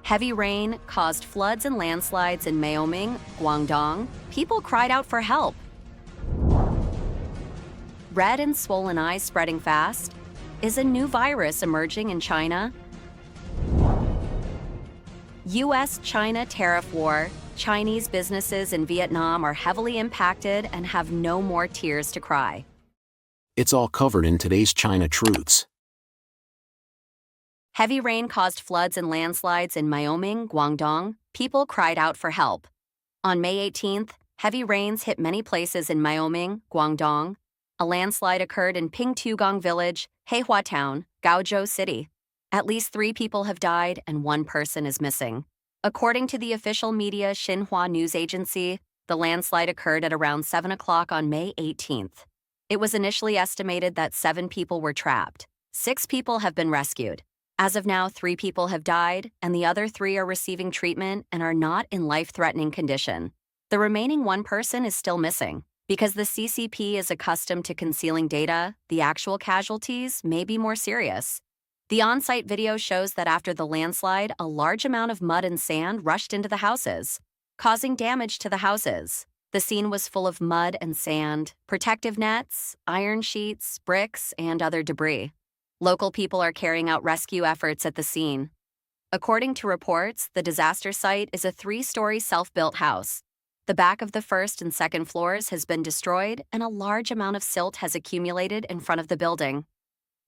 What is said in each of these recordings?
Heavy rain caused floods and landslides in Maoming, Guangdong. People cried out for help. Red and swollen eyes spreading fast. Is a new virus emerging in China? US-China tariff war. Chinese businesses in Vietnam are heavily impacted and have no more tears to cry. It's all covered in today's China Truths. Heavy rain caused floods and landslides in Maoming, Guangdong. People cried out for help. On May 18th, heavy rains hit many places in Maoming, Guangdong. A landslide occurred in Pingtugang Village, Heihua Town, Guangzhou City. At least 3 people have died and 1 person is missing. According to the official media Xinhua news agency, the landslide occurred at around 7 o'clock on May 18th. It was initially estimated that 7 people were trapped. 6 people have been rescued. As of now, 3 people have died, and the other 3 are receiving treatment and are not in life-threatening condition. The remaining 1 person is still missing. Because the CCP is accustomed to concealing data, the actual casualties may be more serious. The on-site video shows that after the landslide, a large amount of mud and sand rushed into the houses, causing damage to the houses. The scene was full of mud and sand, protective nets, iron sheets, bricks, and other debris. Local people are carrying out rescue efforts at the scene. According to reports, the disaster site is a 3-story self-built house. The back of the first and second floors has been destroyed, and a large amount of silt has accumulated in front of the building.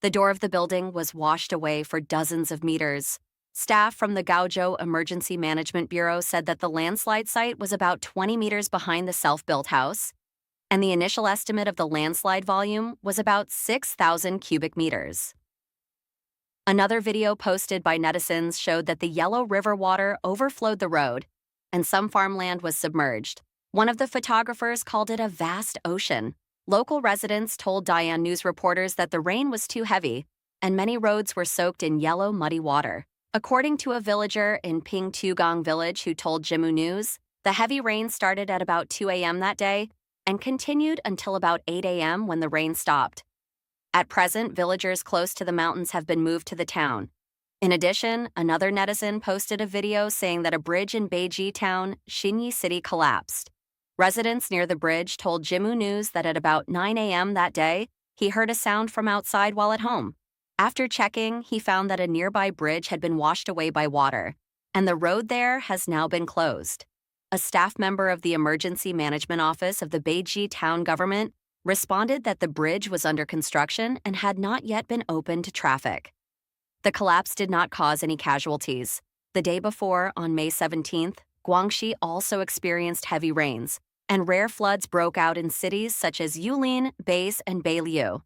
The door of the building was washed away for dozens of meters. Staff from the Guangzhou Emergency Management Bureau said that the landslide site was about 20 meters behind the self-built house, and the initial estimate of the landslide volume was about 6,000 cubic meters. Another video posted by netizens showed that the Yellow River water overflowed the road, and some farmland was submerged. One of the photographers called it a vast ocean. Local residents told Dian News reporters that the rain was too heavy, and many roads were soaked in yellow, muddy water. According to a villager in Pingtugang Village who told Jimu News, the heavy rain started at about 2 a.m. that day and continued until about 8 a.m. when the rain stopped. At present, villagers close to the mountains have been moved to the town. In addition, another netizen posted a video saying that a bridge in Beiji town, Xinyi City, collapsed. Residents near the bridge told Jimu News that at about 9 a.m. that day, he heard a sound from outside while at home. After checking, he found that a nearby bridge had been washed away by water, and the road there has now been closed. A staff member of the Emergency Management Office of the Beiji town government responded that the bridge was under construction and had not yet been opened to traffic. The collapse did not cause any casualties. The day before, on May 17th, Guangxi also experienced heavy rains, and rare floods broke out in cities such as Yulin, Base, and Beiliu.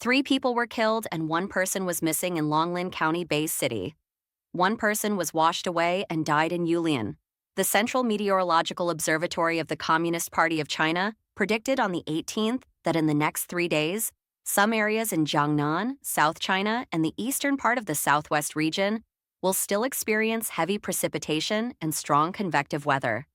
3 people were killed and 1 person was missing in Longlin County, Base City. 1 person was washed away and died in Yulin. The Central Meteorological Observatory of the Communist Party of China predicted on the 18th that in the next 3 days, some areas in Jiangnan, South China, and the eastern part of the southwest region will still experience heavy precipitation and strong convective weather.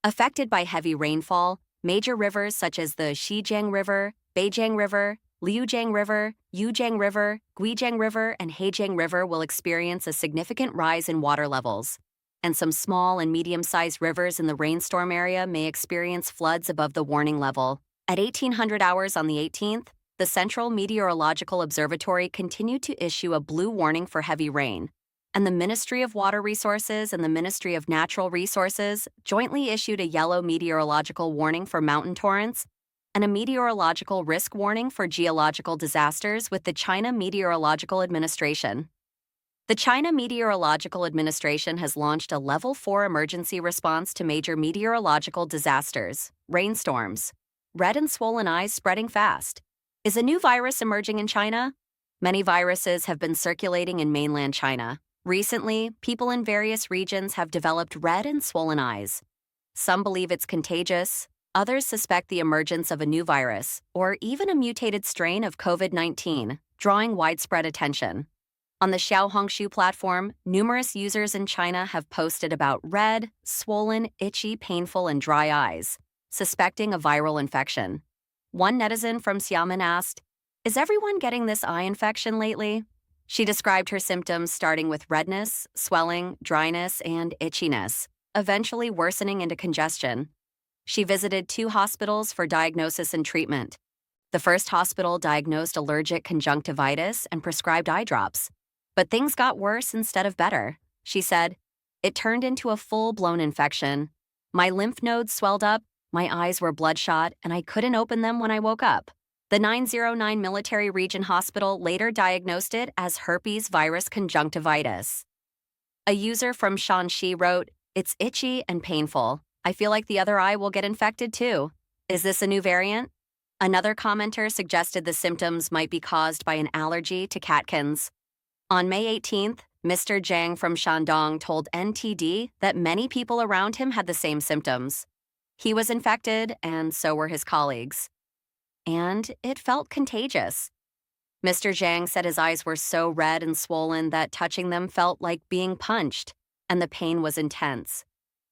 Affected by heavy rainfall, major rivers such as the Xijiang River, Beijiang River, Liujiang River, Yujiang River, Guijiang River, and Hejiang River will experience a significant rise in water levels, and some small and medium-sized rivers in the rainstorm area may experience floods above the warning level. At 1800 hours on the 18th, the Central Meteorological Observatory continued to issue a blue warning for heavy rain, and the Ministry of Water Resources and the Ministry of Natural Resources jointly issued a yellow meteorological warning for mountain torrents and a meteorological risk warning for geological disasters with the China Meteorological Administration. The China Meteorological Administration has launched a Level 4 emergency response to major meteorological disasters, rainstorms. Red and swollen eyes spreading fast. Is a new virus emerging in China? Many viruses have been circulating in mainland China. Recently, people in various regions have developed red and swollen eyes. Some believe it's contagious. Others suspect the emergence of a new virus, or even a mutated strain of COVID-19, drawing widespread attention. On the Xiaohongshu platform, numerous users in China have posted about red, swollen, itchy, painful, and dry eyes, suspecting a viral infection. One netizen from Xiamen asked, "Is everyone getting this eye infection lately?" She described her symptoms starting with redness, swelling, dryness, and itchiness, eventually worsening into congestion. She visited 2 hospitals for diagnosis and treatment. The first hospital diagnosed allergic conjunctivitis and prescribed eye drops. But things got worse instead of better. She said, "It turned into a full-blown infection. My lymph nodes swelled up, my eyes were bloodshot, and I couldn't open them when I woke up." The 909 Military Region Hospital later diagnosed it as herpes virus conjunctivitis. A user from Shanxi wrote, "It's itchy and painful. I feel like the other eye will get infected too. Is this a new variant?" Another commenter suggested the symptoms might be caused by an allergy to catkins. On May 18th, Mr. Zhang from Shandong told NTD that many people around him had the same symptoms. He was infected, and so were his colleagues. And it felt contagious. Mr. Zhang said his eyes were so red and swollen that touching them felt like being punched, and the pain was intense.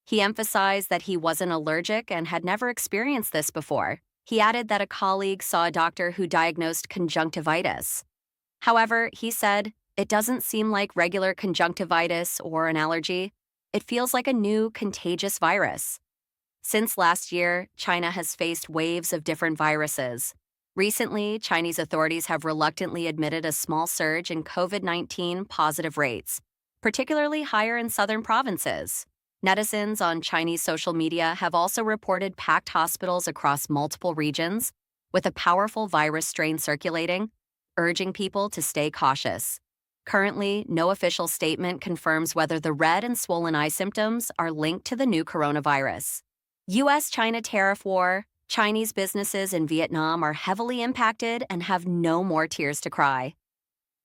He emphasized that he wasn't allergic and had never experienced this before. He added that a colleague saw a doctor who diagnosed conjunctivitis. However, he said, "It doesn't seem like regular conjunctivitis or an allergy. It feels like a new contagious virus." Since last year, China has faced waves of different viruses. Recently, Chinese authorities have reluctantly admitted a small surge in COVID-19 positive rates, particularly higher in southern provinces. Netizens on Chinese social media have also reported packed hospitals across multiple regions, with a powerful virus strain circulating, urging people to stay cautious. Currently, no official statement confirms whether the red and swollen eye symptoms are linked to the new coronavirus. US-China tariff war. Chinese businesses in Vietnam are heavily impacted and have no more tears to cry.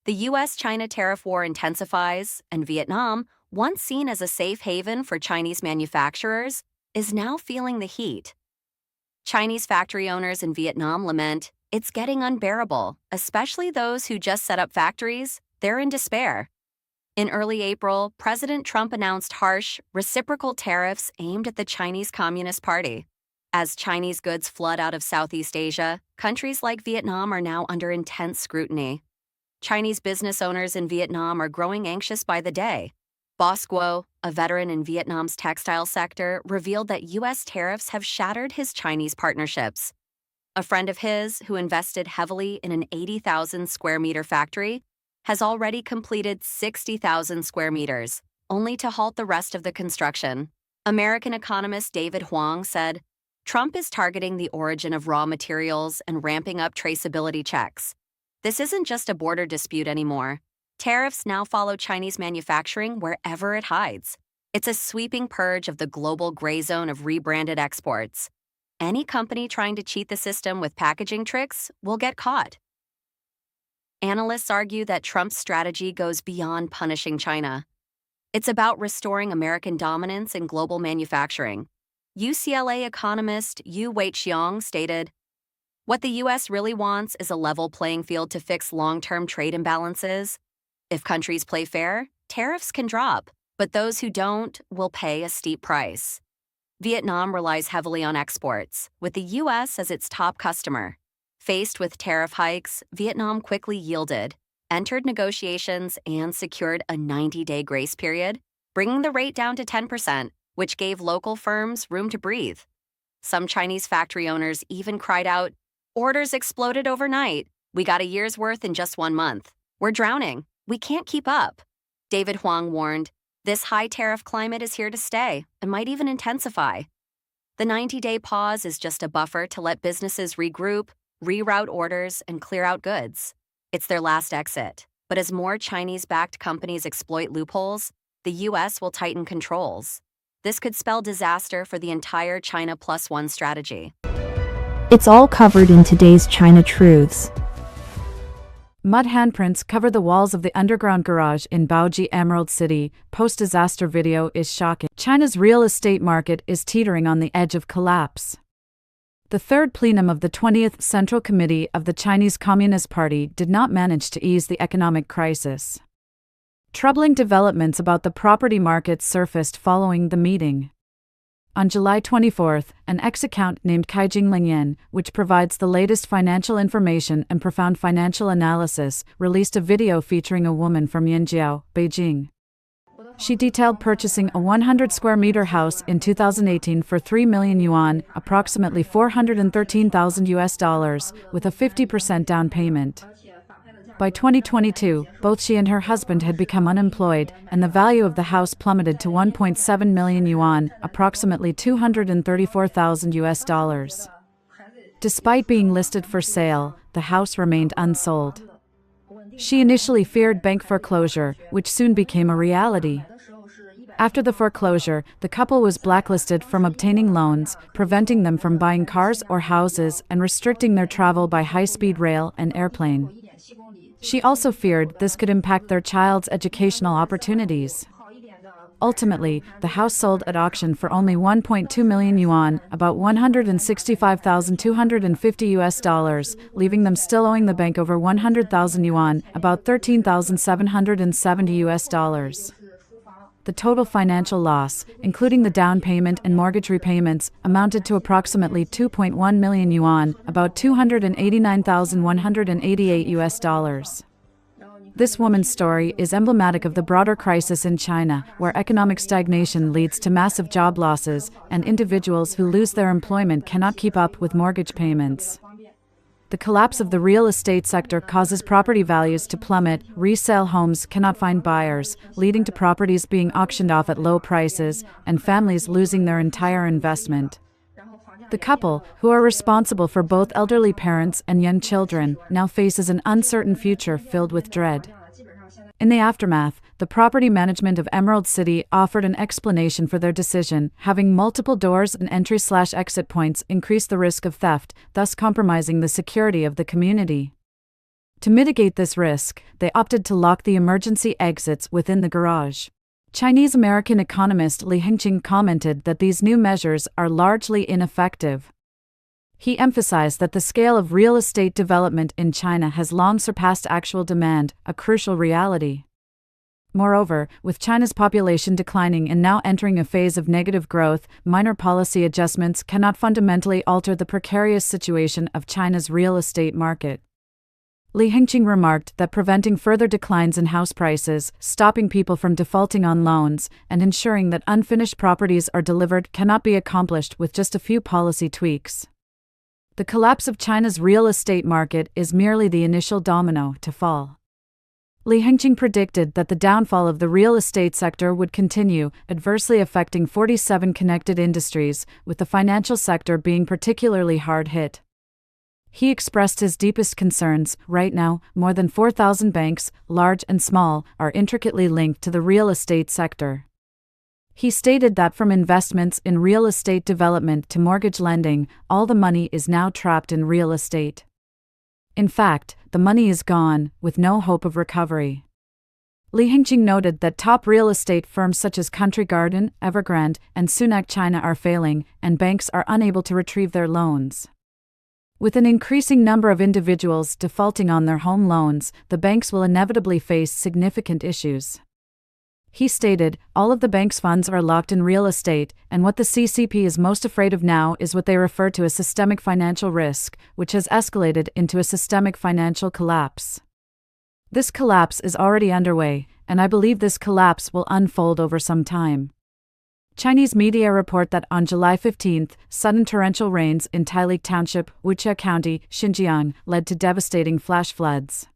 The US-China tariff war intensifies, and Vietnam, once seen as a safe haven for Chinese manufacturers, is now feeling the heat. Chinese factory owners in Vietnam lament, "It's getting unbearable, especially those who just set up factories. They're in despair." In early April, President Trump announced harsh, reciprocal tariffs aimed at the Chinese Communist Party. As Chinese goods flood out of Southeast Asia, countries like Vietnam are now under intense scrutiny. Chinese business owners in Vietnam are growing anxious by the day. Boss Guo, a veteran in Vietnam's textile sector, revealed that U.S. tariffs have shattered his Chinese partnerships. A friend of his, who invested heavily in an 80,000 square meter factory, has already completed 60,000 square meters, only to halt the rest of the construction. American economist David Huang said, "Trump is targeting the origin of raw materials and ramping up traceability checks. This isn't just a border dispute anymore. Tariffs now follow Chinese manufacturing wherever it hides. It's a sweeping purge of the global gray zone of rebranded exports. Any company trying to cheat the system with packaging tricks will get caught." Analysts argue that Trump's strategy goes beyond punishing China. It's about restoring American dominance in global manufacturing. UCLA economist Yu Weiqiang stated, "What the U.S. really wants is a level playing field to fix long-term trade imbalances. If countries play fair, tariffs can drop, but those who don't will pay a steep price." Vietnam relies heavily on exports, with the U.S. as its top customer. Faced with tariff hikes, Vietnam quickly yielded, entered negotiations, and secured a 90-day grace period, bringing the rate down to 10%, which gave local firms room to breathe. Some Chinese factory owners even cried out, "Orders exploded overnight. We got a year's worth in just 1 month. We're drowning. We can't keep up." David Huang warned, "This high tariff climate is here to stay and might even intensify." The 90-day pause is just a buffer to let businesses regroup, reroute orders, and clear out goods. It's their last exit. But as more Chinese-backed companies exploit loopholes, the U.S. will tighten controls. This could spell disaster for the entire China Plus One strategy. It's all covered in today's China Truths. Mud handprints cover the walls of the underground garage in Baoji Emerald City. Post-disaster video is shocking. China's real estate market is teetering on the edge of collapse. The third plenum of the 20th Central Committee of the Chinese Communist Party did not manage to ease the economic crisis. Troubling developments about the property market surfaced following the meeting. On July 24, an X account named Kaijing Lingyan, which provides the latest financial information and profound financial analysis, released a video featuring a woman from Yanjiao, Beijing. She detailed purchasing a 100 square meter house in 2018 for 3 million yuan, approximately $413,000, with a 50% down payment. By 2022, both she and her husband had become unemployed, and the value of the house plummeted to 1.7 million yuan, approximately $234,000. Despite being listed for sale, the house remained unsold. She initially feared bank foreclosure, which soon became a reality. After the foreclosure, the couple was blacklisted from obtaining loans, preventing them from buying cars or houses and restricting their travel by high-speed rail and airplane. She also feared this could impact their child's educational opportunities. Ultimately, the house sold at auction for only 1.2 million yuan, about $165,250, leaving them still owing the bank over 100,000 yuan, about $13,770. The total financial loss, including the down payment and mortgage repayments, amounted to approximately 2.1 million yuan, about $289,188. This woman's story is emblematic of the broader crisis in China, where economic stagnation leads to massive job losses, and individuals who lose their employment cannot keep up with mortgage payments. The collapse of the real estate sector causes property values to plummet, resale homes cannot find buyers, leading to properties being auctioned off at low prices, and families losing their entire investment. The couple, who are responsible for both elderly parents and young children, now faces an uncertain future filled with dread. In the aftermath, the property management of Emerald City offered an explanation for their decision. Having multiple doors and entry/exit points increased the risk of theft, thus compromising the security of the community. To mitigate this risk, they opted to lock the emergency exits within the garage. Chinese-American economist Li Hengqing commented that these new measures are largely ineffective. He emphasized that the scale of real estate development in China has long surpassed actual demand, a crucial reality. Moreover, with China's population declining and now entering a phase of negative growth, minor policy adjustments cannot fundamentally alter the precarious situation of China's real estate market. Li Hengqing remarked that preventing further declines in house prices, stopping people from defaulting on loans, and ensuring that unfinished properties are delivered cannot be accomplished with just a few policy tweaks. The collapse of China's real estate market is merely the initial domino to fall. Li Hengqing predicted that the downfall of the real estate sector would continue, adversely affecting 47 connected industries, with the financial sector being particularly hard hit. He expressed his deepest concerns. Right now, more than 4,000 banks, large and small, are intricately linked to the real estate sector. He stated that from investments in real estate development to mortgage lending, all the money is now trapped in real estate. In fact, the money is gone, with no hope of recovery. Li Hengqing noted that top real estate firms such as Country Garden, Evergrande, and Sunac China are failing, and banks are unable to retrieve their loans. With an increasing number of individuals defaulting on their home loans, the banks will inevitably face significant issues. He stated, all of the bank's funds are locked in real estate, and what the CCP is most afraid of now is what they refer to as systemic financial risk, which has escalated into a systemic financial collapse. This collapse is already underway, and I believe this collapse will unfold over some time. Chinese media report that on July 15, sudden torrential rains in Tailik Township, Wuxia County, Xinjiang, led to devastating flash floods.